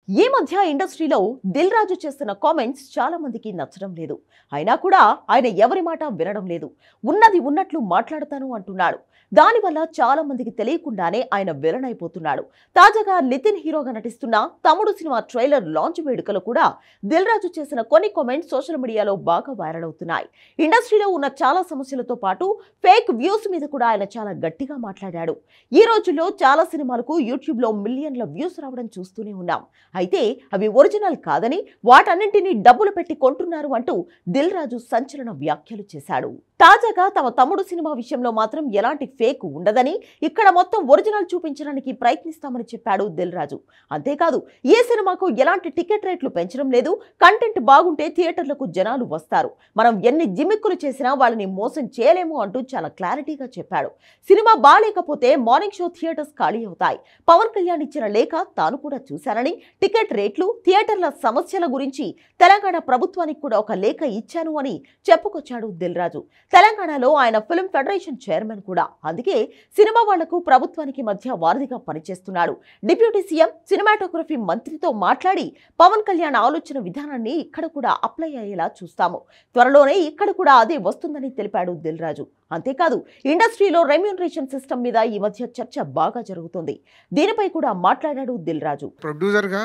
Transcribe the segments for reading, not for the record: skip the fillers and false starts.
ఈ మధ్య ఇండస్ట్రీలో దిల్ రాజు చేస్తున్న కామెంట్స్ చాలా మందికి నచ్చడం లేదు. అయినా కూడా ఆయన ఎవరి మాట వినడం లేదు. ఉన్నది ఉన్నట్లు మాట్లాడతాను అంటున్నాడు. దానివల్ల చాలా మందికి తెలియకుండానే ఆయన విలన్ అయిపోతున్నాడు. తాజాగా నితిన్ హీరోగా నటిస్తున్న తమ్ముడు సినిమా ట్రైలర్ లాంచ్ వేడుకలో కూడా దిల్ రాజు చేసిన కొన్ని కామెంట్స్ సోషల్ మీడియాలో బాగా వైరల్ అవుతున్నాయి. ఇండస్ట్రీలో ఉన్న చాలా సమస్యలతో పాటు ఫేక్ వ్యూస్ మీద కూడా ఆయన చాలా గట్టిగా మాట్లాడాడు. ఈ రోజుల్లో చాలా సినిమాలకు యూట్యూబ్ లో మిలియన్ల వ్యూస్ రావడం చూస్తూనే ఉన్నాం. అయితే అవి ఒరిజినల్ కాదని, వాటన్నింటినీ డబ్బులు పెట్టి కొంటున్నారు అంటూ దిల్ రాజు సంచలన వ్యాఖ్యలు చేశాడు. తాజాగా తమ తమ్ముడు సినిమా విషయంలో మాత్రం ఎలాంటి ఫేక్ ఉండదని, ఇక్కడ మొత్తం ఒరిజినల్ చూపించడానికి ప్రయత్నిస్తామని చెప్పాడు దిల్ రాజు. అంతేకాదు, ఈ సినిమాకు ఎలాంటి టికెట్ రేట్లు పెంచడం లేదు. కంటెంట్ బాగుంటే థియేటర్లకు జనాలు వస్తారు. మనం ఎన్ని జిమ్మిక్కులు చేసినా వాళ్ళని మోసం చేయలేము అంటూ చాలా క్లారిటీగా చెప్పాడు. సినిమా బాలేకపోతే మార్నింగ్ షో థియేటర్స్ ఖాళీ అవుతాయి. పవన్ కళ్యాణ్ ఇచ్చిన లేఖ తాను కూడా చూశానని, టికెట్ రేట్లు, థియేటర్ల సమస్యల గురించి తెలంగాణ ప్రభుత్వానికి కూడా ఒక లేఖ ఇచ్చాను అని చెప్పుకొచ్చాడు దిల్ రాజు. తెలంగాణలో ఆయన ఫిల్మ్ ఫెడరేషన్ చైర్మన్ కూడా. అందుకే సినిమా వాళ్లకు ప్రభుత్వానికి మధ్య వారధిగా పనిచేస్తున్నాడు. డిప్యూటీ సీఎం, సినిమాటోగ్రఫీ మంత్రితో మాట్లాడి పవన్ కళ్యాణ్ ఆలోచన విధానాన్ని ఇక్కడ కూడా అప్లై అయ్యేలా చూస్తాము. త్వరలోనే ఇక్కడ కూడా అదే వస్తుందని తెలిపాడు దిల్ రాజు. అంతేకాదు, ఇండస్ట్రీలో రెమ్యూనరేషన్ సిస్టమ్ మీద ఈ మధ్య చర్చ బాగా జరుగుతుంది. దీనిపై కూడా మాట్లాడాడు దిల్ రాజు. ప్రొడ్యూసర్గా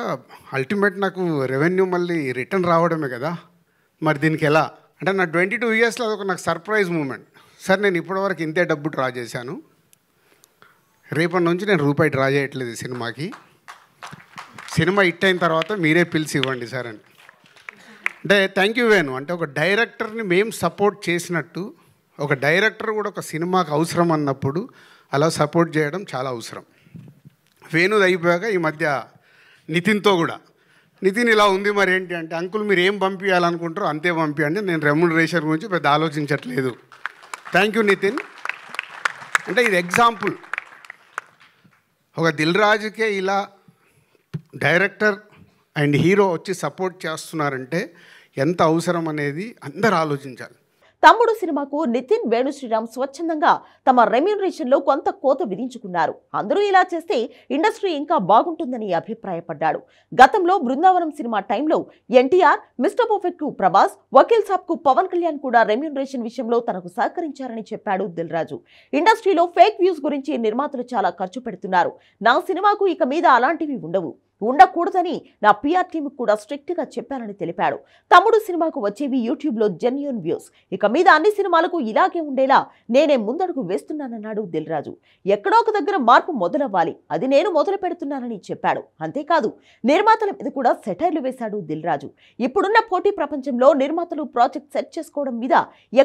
అల్టిమేట్ నాకు రెవెన్యూ మళ్ళీ రిటర్న్ రావడమే కదా, మరి దీనికి ఎలా అంటే నా 22 ఇయర్స్లో అదొక నాకు సర్ప్రైజ్ మూమెంట్. సార్, నేను ఇప్పటివరకు ఇంతే డబ్బు డ్రా చేశాను, రేపటి నుంచి నేను రూపాయి డ్రా చేయట్లేదు సినిమాకి. సినిమా హిట్ అయిన తర్వాత మీరే పిలిచి ఇవ్వండి సార్ అని. అంటే థ్యాంక్ యూ వేణు. అంటే ఒక డైరెక్టర్ని మేము సపోర్ట్ చేసినట్టు ఒక డైరెక్టర్ కూడా ఒక సినిమాకి అవసరం అన్నప్పుడు అలా సపోర్ట్ చేయడం చాలా అవసరం. వేణుది అయిపోయాక ఈ మధ్య నితిన్తో కూడా, నితిన్ ఇలా ఉంది మరి ఏంటి అంటే, అంకుల్ మీరు ఏం పంపించాలనుకుంటారో అంతే పంపించండి, నేను రెమ్యూనరేషన్ గురించి పెద్ద ఆలోచించట్లేదు. Thank you Nitin. అంటే ఇది ఎగ్జాంపుల్. ఒక దిల్ రాజుకే ఇలా డైరెక్టర్ అండ్ హీరో వచ్చి సపోర్ట్ చేస్తున్నారంటే ఎంత అవసరం అనేది అందరూ ఆలోచించాలి. తమ్ముడు సినిమాకు నితిన్, వేణు శ్రీరామ్ స్వచ్ఛందంగా తమ రెమ్యూనరేషన్ లో కొంత కోత విధించుకున్నారు. అందరూ ఇలా చేస్తే ఇండస్ట్రీ ఇంకా బాగుంటుందని అభిప్రాయపడ్డాడు. గతంలో బృందావనం సినిమా టైంలో ఎన్టీఆర్, మిస్టర్ పర్ఫెక్ట్ కు ప్రభాస్, వకీల్ సాబ్ కు పవన్ కళ్యాణ్ కూడా రెమ్యూనరేషన్ విషయంలో తనకు సహకరించారని చెప్పాడు దిల్ రాజు. ఇండస్ట్రీలో ఫేక్ వ్యూస్ గురించి నిర్మాతలు చాలా ఖర్చు పెడుతున్నారు. నా సినిమాకు ఇక మీద అలాంటివి ఉండకూడదని నా పిఆర్ టీమ్ కూడా స్ట్రిక్ట్ గా చెప్పానని తెలిపాడు. తమ్ముడు సినిమాకు వచ్చేవి యూట్యూబ్ లో జెన్యూన్ వ్యూస్. ఇక మీద అన్ని సినిమాలకు ఇలాగే ఉండేలా నేనే ముందడుగు వేస్తున్నానన్నాడు దిల్ రాజు. ఎక్కడో ఒక దగ్గర మార్పు మొదలవ్వాలి, అది నేను మొదలు పెడుతున్నానని చెప్పాడు. అంతేకాదు, నిర్మాతల మీద కూడా సెటైర్లు వేశాడు దిల్ రాజు. ఇప్పుడున్న పోటీ ప్రపంచంలో నిర్మాతలు ప్రాజెక్ట్ సెట్ చేసుకోవడం మీద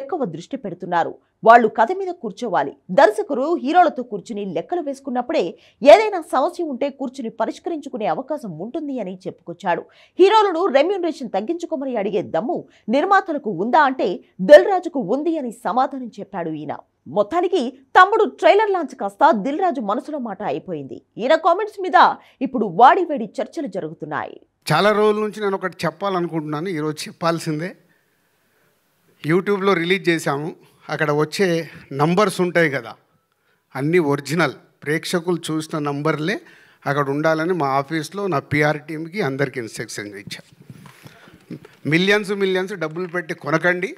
ఎక్కువ దృష్టి పెడుతున్నారు. వాళ్ళు కథ మీద కూర్చోవాలి. దర్శకులు హీరోలతో కూర్చుని లెక్కలు వేసుకున్నప్పుడే ఏదైనా సమస్య ఉంటే కూర్చుని పరిష్కరించుకునే అవకాశం ఉంటుంది అని చెప్పుకొచ్చాడు. హీరోలను రెమ్యూనరేషన్ తగ్గించుకోమని అడిగే దమ్ము నిర్మాతలకు ఉందా అంటే దిల్ రాజుకు ఉంది అని సమాధానం చెప్పాడు ఈయన. మొత్తానికి తమ్ముడు ట్రైలర్ లాంచ్ కాస్త దిల్ రాజు మనసులో మాట అయిపోయింది. ఈయన కామెంట్స్ మీద ఇప్పుడు వాడివేడి చర్చలు జరుగుతున్నాయి. చాలా రోజుల నుంచి నేను ఒకటి చెప్పాలనుకుంటున్నాను, ఈరోజు చెప్పాల్సిందే. యూట్యూబ్లో రిలీజ్ చేశాము, అక్కడ వచ్చే నంబర్స్ ఉంటాయి కదా, అన్నీ ఒరిజినల్, ప్రేక్షకులు చూసిన నంబర్లే అక్కడ ఉండాలని మా ఆఫీస్లో నా పిఆర్ టీమ్కి అందరికీ ఇన్స్ట్రక్షన్ ఇచ్చాను. మిలియన్స్ డబ్బులు పెట్టి కొనకండి,